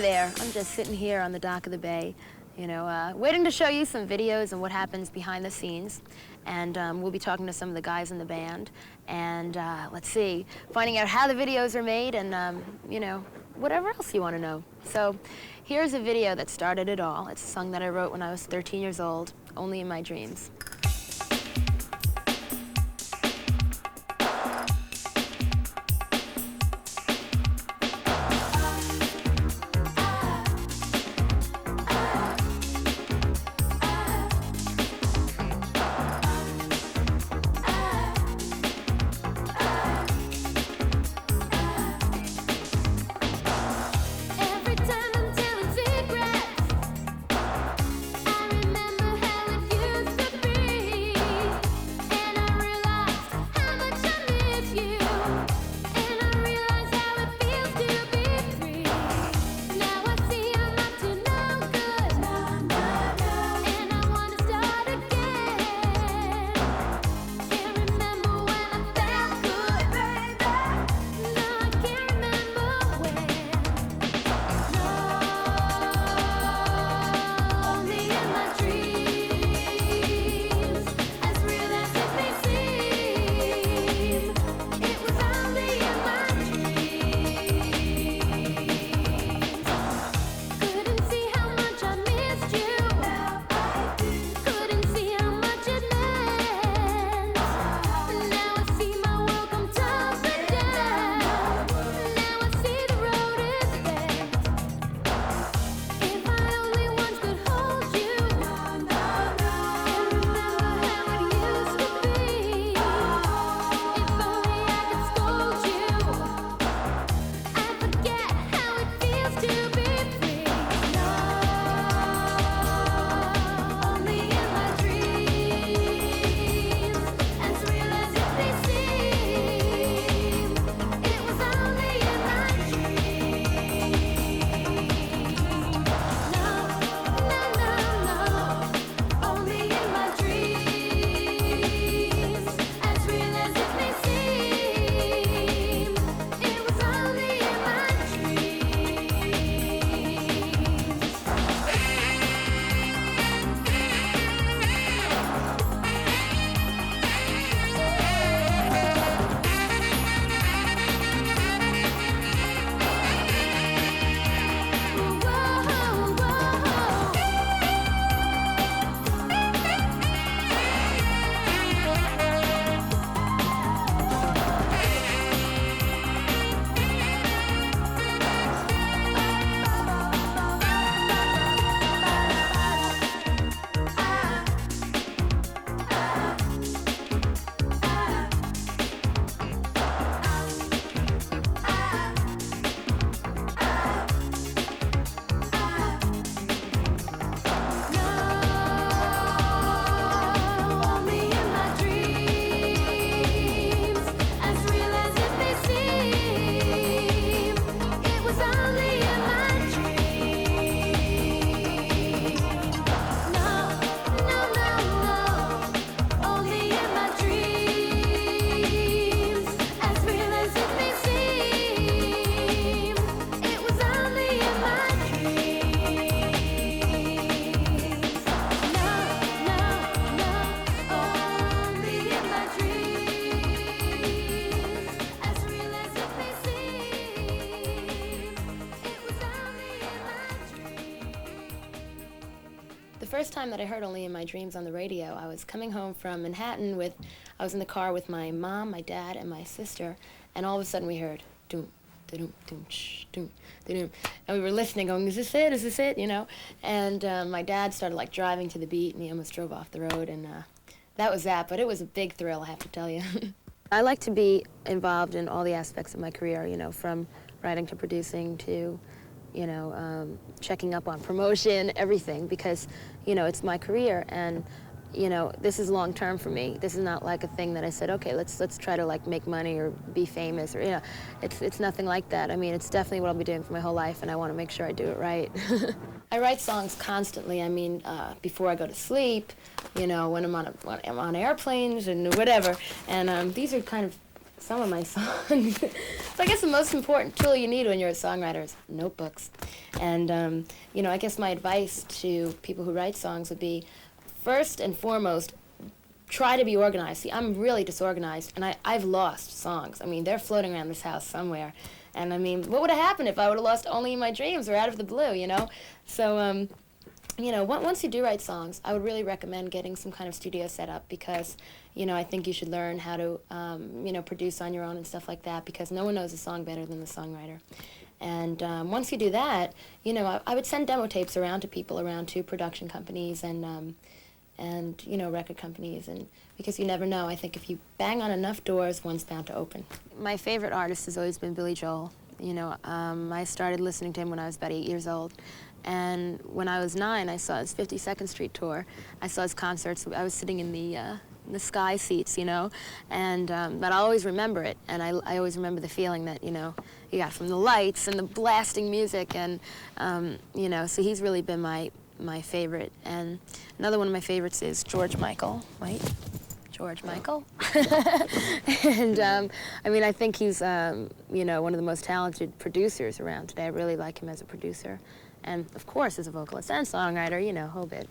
there. I'm just sitting here on the dock of the bay, you know, waiting to show you some videos and what happens behind the scenes. And we'll be talking to some of the guys in the band and, let's see, finding out how the videos are made and, you know, whatever else you want to know. So here's a video that started it all. It's a song that I wrote when I was 13 years old, Only in My Dreams. The first time that I heard Only in My Dreams on the radio, I was coming home from Manhattan I was in the car with my mom, my dad, and my sister, and all of a sudden we heard doom, da-doom, doom, shh, doom, da-doom. And we were listening, going, is this it, is this it, you know? And my dad started like driving to the beat, and he almost drove off the road, and that was that, but it was a big thrill, I have to tell you. I like to be involved in all the aspects of my career, you know, from writing to producing to, you know, checking up on promotion, everything, because, you know, it's my career, and, you know, this is long term for me. This is not like a thing that I said, okay, let's try to like make money or be famous, or, you know, it's nothing like that. I mean, it's definitely what I'll be doing for my whole life, and I want to make sure I do it right. I write songs constantly. I mean, before I go to sleep, you know, when I'm on airplanes and whatever, and these are kind of some of my songs. So I guess the most important tool you need when you're a songwriter is notebooks. And, you know, I guess my advice to people who write songs would be, first and foremost, try to be organized. See, I'm really disorganized, and I've lost songs. I mean, they're floating around this house somewhere. And, I mean, what would have happened if I would have lost Only in My Dreams or Out of the Blue, you know? So, you know, once you do write songs, I would really recommend getting some kind of studio set up because, you know, I think you should learn how to, you know, produce on your own and stuff like that because no one knows a song better than the songwriter. And once you do that, you know, I would send demo tapes around to people, around to production companies and you know, record companies, and because you never know. I think if you bang on enough doors, one's bound to open. My favorite artist has always been Billy Joel. You know, I started listening to him when I was about 8 years old. And when I was 9, I saw his 52nd Street tour. I saw his concerts. I was sitting in the sky seats, you know, and but I'll always remember it. And I always remember the feeling that, you know, you got from the lights and the blasting music. And, you know, so he's really been my favorite. And another one of my favorites is George Michael. Wait. George Michael. And I mean, I think he's, you know, one of the most talented producers around today. I really like him as a producer. And of course, as a vocalist and songwriter, you know, whole bit.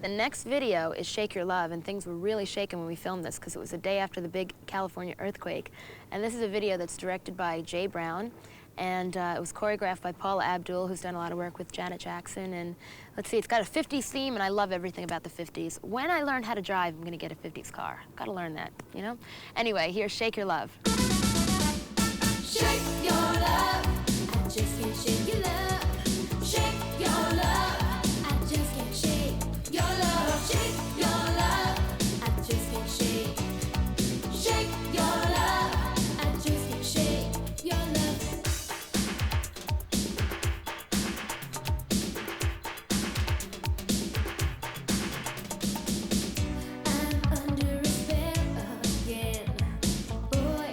The next video is Shake Your Love, and things were really shaking when we filmed this because it was the day after the big California earthquake. And this is a video that's directed by Jay Brown, and it was choreographed by Paula Abdul, who's done a lot of work with Janet Jackson. And let's see, it's got a 50s theme, and I love everything about the 50s. When I learn how to drive, I'm gonna get a 50s car. Gotta learn that, you know? Anyway, here's Shake Your Love. Shake your love, I just can't shake your love. Shake your love, I just can't shake your love. Shake your love, I just can't shake. Shake your love, I just can't shake your love. I'm under a spell again. Boy,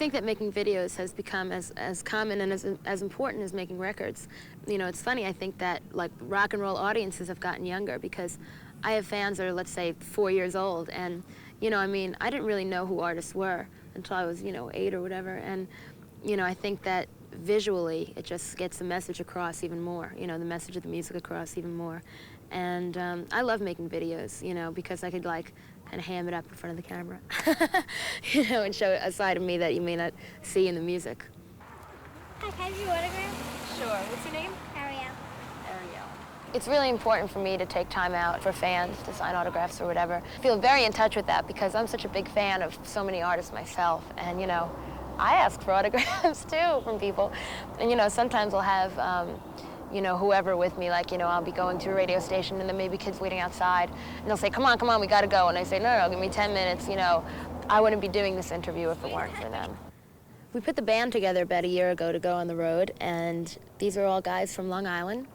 think that making videos has become as common and as important as making records. You know, it's funny, I think that like rock and roll audiences have gotten younger because I have fans that are, let's say, 4 years old, and, you know, I mean, I didn't really know who artists were until I was, you know, 8 or whatever, and, you know, I think that visually it just gets the message across even more, you know, the message of the music across even more. And I love making videos, you know, because I could, like, kind of ham it up in front of the camera, you know, and show a side of me that you may not see in the music. Hi, can I have your autograph? Sure. What's your name? Ariel. Ariel. It's really important for me to take time out for fans to sign autographs or whatever. I feel very in touch with that because I'm such a big fan of so many artists myself. And, you know, I ask for autographs too from people. And, you know, sometimes I'll have, you know, whoever with me, like, you know, I'll be going to a radio station and then maybe kids waiting outside and they'll say, come on, we gotta go. And I say, no, give me 10 minutes, you know. I wouldn't be doing this interview if it weren't for them. We put the band together about a year ago to go on the road, and these are all guys from Long Island.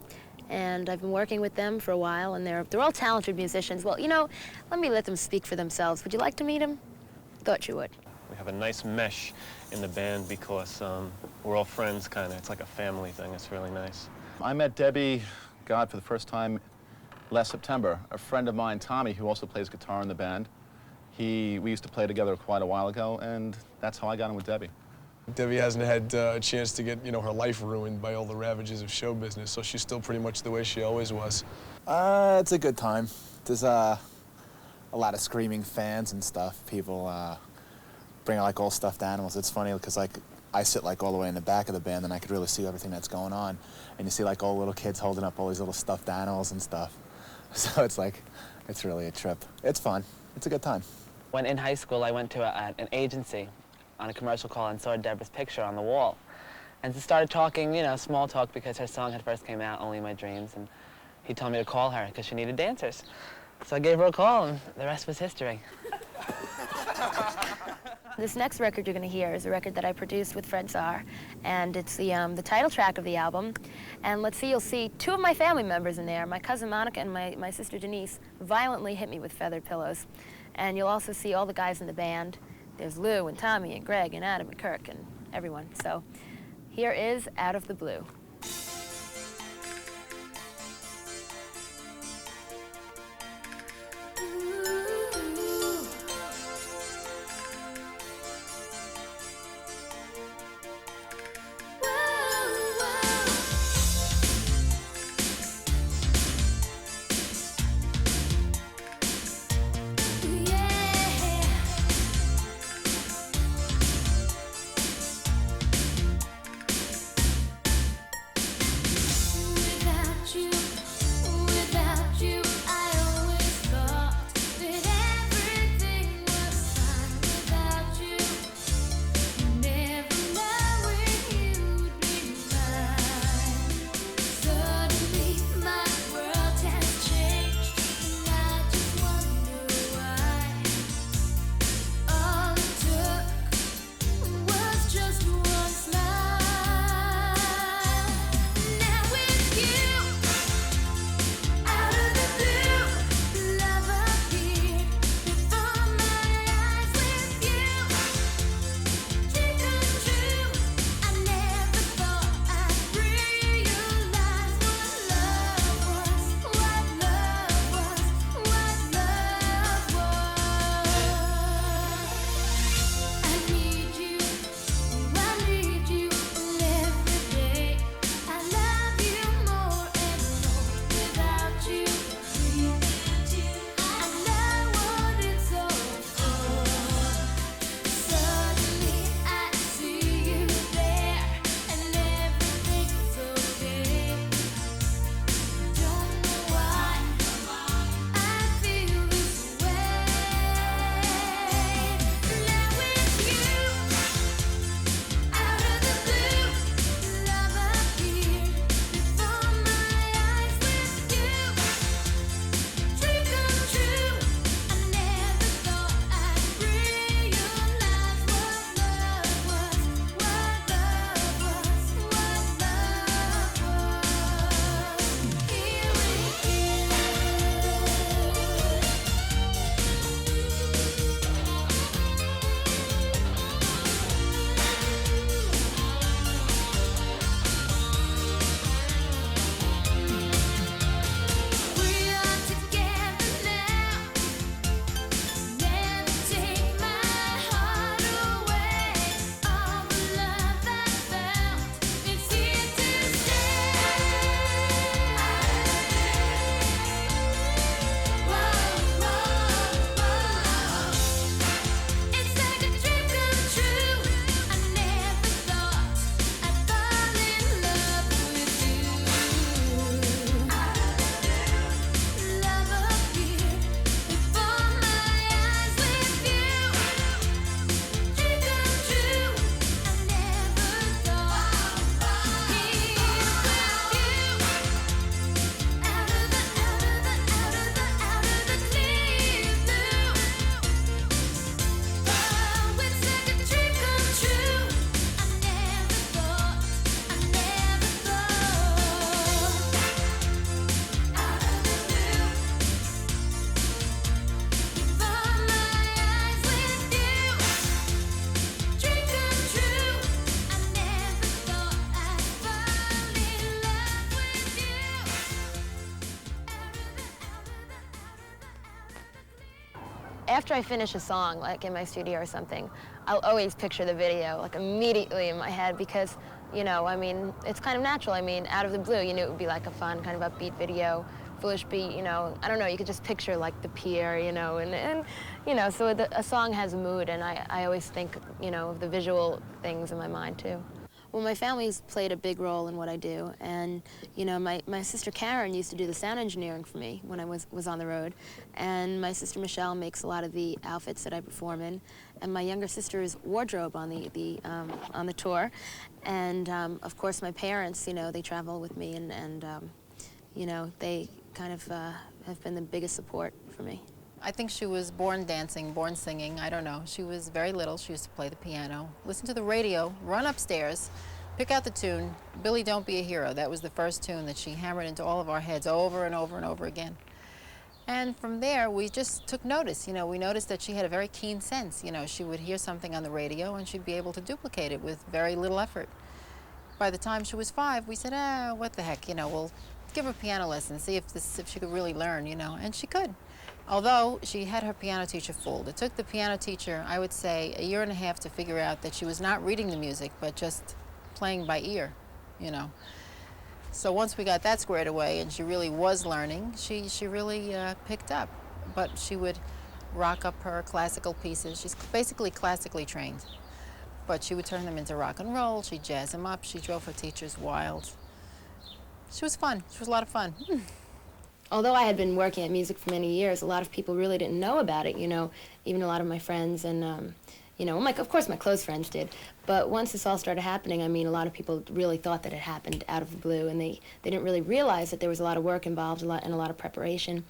And I've been working with them for a while, and they're all talented musicians. Well, you know, let them speak for themselves. Would you like to meet them? Thought you would. We have a nice mesh in the band because we're all friends, kind of. It's like a family thing. It's really nice. I met Debbie, God, for the first time last September. A friend of mine, Tommy, who also plays guitar in the band, we used to play together quite a while ago, and that's how I got in with Debbie. Debbie hasn't had a chance to get, you know, her life ruined by all the ravages of show business, so she's still pretty much the way she always was. It's a good time. There's a lot of screaming fans and stuff. People bring like all stuffed animals. It's funny because like I sit like all the way in the back of the band and I could really see everything that's going on. And you see like all little kids holding up all these little stuffed animals and stuff. So it's like, it's really a trip. It's fun. It's a good time. When in high school, I went to an agency on a commercial call and saw Deborah's picture on the wall. And started talking, you know, small talk because her song had first came out, Only My Dreams, and he told me to call her because she needed dancers. So I gave her a call and the rest was history. This next record you're going to hear is a record that I produced with Fred Czar, and it's the title track of the album. And let's see, you'll see two of my family members in there. My cousin Monica and my sister Denise violently hit me with feathered pillows. And you'll also see all the guys in the band. There's Lou and Tommy and Greg and Adam and Kirk and everyone. So here is Out of the Blue. after I finish a song, like in my studio or something, I'll always picture the video, like immediately in my head, because, you know, I mean, it's kind of natural. I mean, out of the blue, you knew it would be like a fun, kind of upbeat video, foolish beat, you know, I don't know, you could just picture like the pier, you know, and you know, so a song has a mood, and I always think, you know, of the visual things in my mind too. Well, my family's played a big role in what I do, and you know, my sister Karen used to do the sound engineering for me when I was on the road, and my sister Michelle makes a lot of the outfits that I perform in, and my younger sister's wardrobe on the tour, and of course my parents, you know, they travel with me, and you know, they kind of have been the biggest support for me. I think she was born dancing, born singing, I don't know. She was very little, she used to play the piano, listen to the radio, run upstairs, pick out the tune, Billy Don't Be a Hero. That was the first tune that she hammered into all of our heads over and over and over again. And from there, we just took notice, you know, we noticed that she had a very keen sense. You know, she would hear something on the radio and she'd be able to duplicate it with very little effort. By the time she was 5, we said, what the heck, you know, we'll give her piano lessons, see if she could really learn, you know, and she could. Although she had her piano teacher fooled. It took the piano teacher, I would say, 1.5 years to figure out that she was not reading the music, but just playing by ear, you know. So once we got that squared away and she really was learning, she really picked up. But she would rock up her classical pieces. She's basically classically trained. But she would turn them into rock and roll, she'd jazz them up, she drove her teachers wild. She was fun, she was a lot of fun. Although I had been working at music for many years, a lot of people really didn't know about it, you know, even a lot of my friends, and, you know, of course my close friends did. But once this all started happening, I mean, a lot of people really thought that it happened out of the blue, and they didn't really realize that there was a lot of work involved, and a lot of preparation.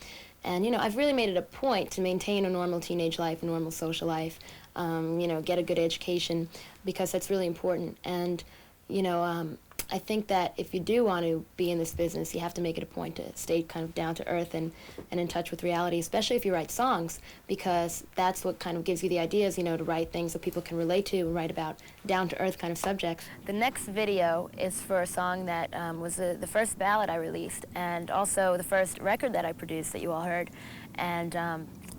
And, you know, I've really made it a point to maintain a normal teenage life, a normal social life, you know, get a good education, because that's really important. And, you know, I think that if you do want to be in this business, you have to make it a point to stay kind of down to earth and in touch with reality, especially if you write songs, because that's what kind of gives you the ideas, you know, to write things that people can relate to and write about down to earth kind of subjects. The next video is for a song that was the first ballad I released, and also the first record that I produced that you all heard, and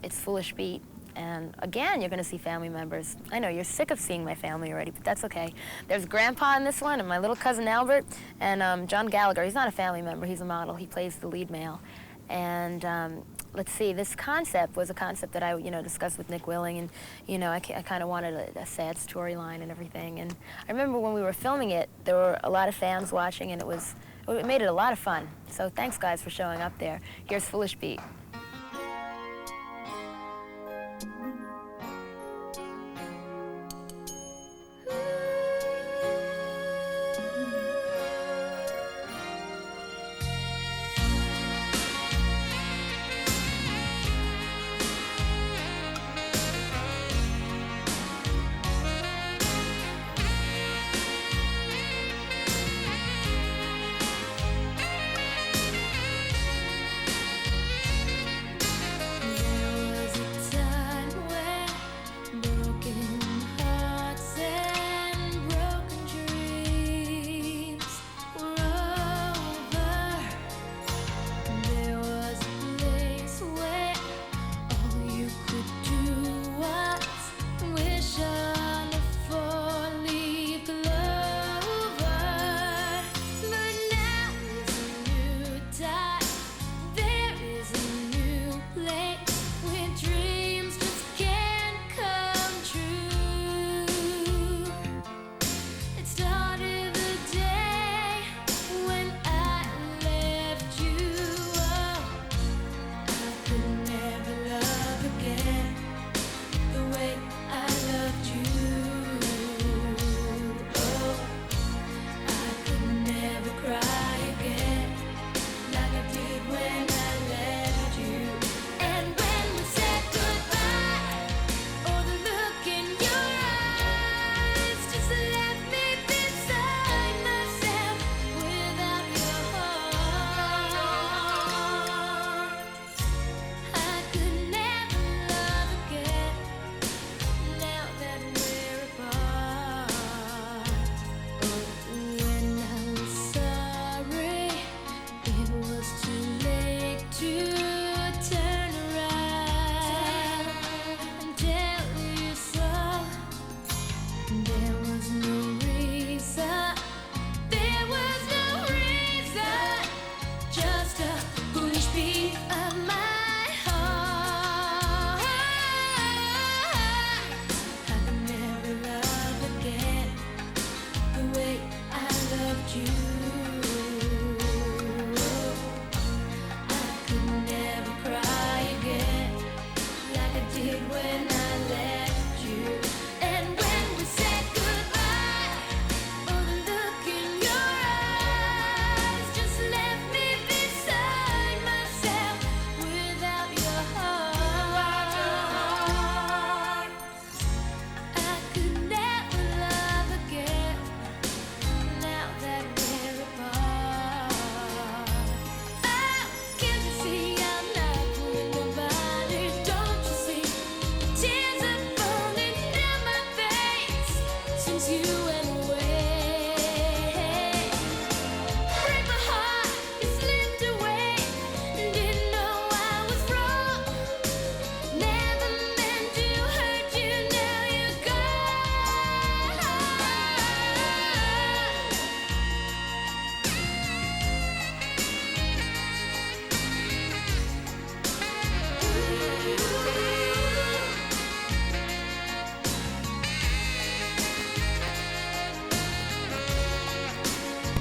it's Foolish Beat. And again, you're going to see family members. I know you're sick of seeing my family already, but that's okay. There's Grandpa in this one, and my little cousin Albert, and John Gallagher. He's not a family member, he's a model. He plays the lead male. And let's see, this concept was a concept that I, you know, discussed with Nick Willing, and, you know, I kind of wanted a sad storyline and everything. And I remember when we were filming it, there were a lot of fans watching, and it made it a lot of fun. So thanks, guys, for showing up there. Here's Foolish Beat.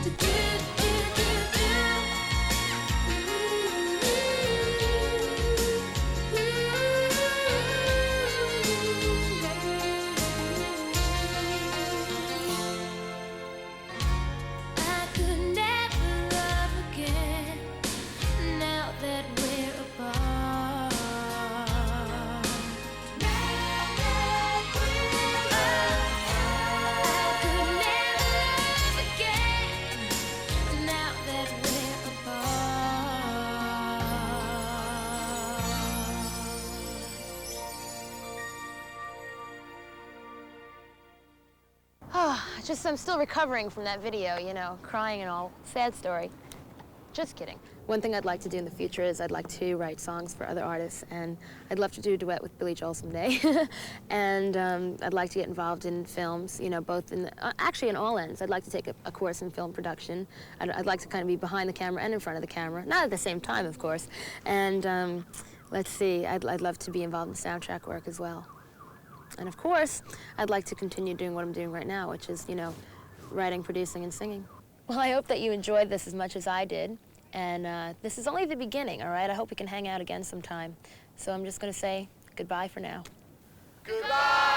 I could never love again now that we're apart. I could never love again now that we're apart. I'm still recovering from that video, you know, crying and all. Sad story. Just kidding. One thing I'd like to do in the future is I'd like to write songs for other artists, and I'd love to do a duet with Billy Joel someday. And I'd like to get involved in films, you know, both in, actually in all ends. I'd like to take a course in film production. I'd like to kind of be behind the camera and in front of the camera, not at the same time, of course. And let's see, I'd love to be involved in soundtrack work as well. And of course, I'd like to continue doing what I'm doing right now, which is, you know, writing, producing, and singing. Well, I hope that you enjoyed this as much as I did. And this is only the beginning, all right? I hope we can hang out again sometime. So I'm just going to say goodbye for now. Goodbye!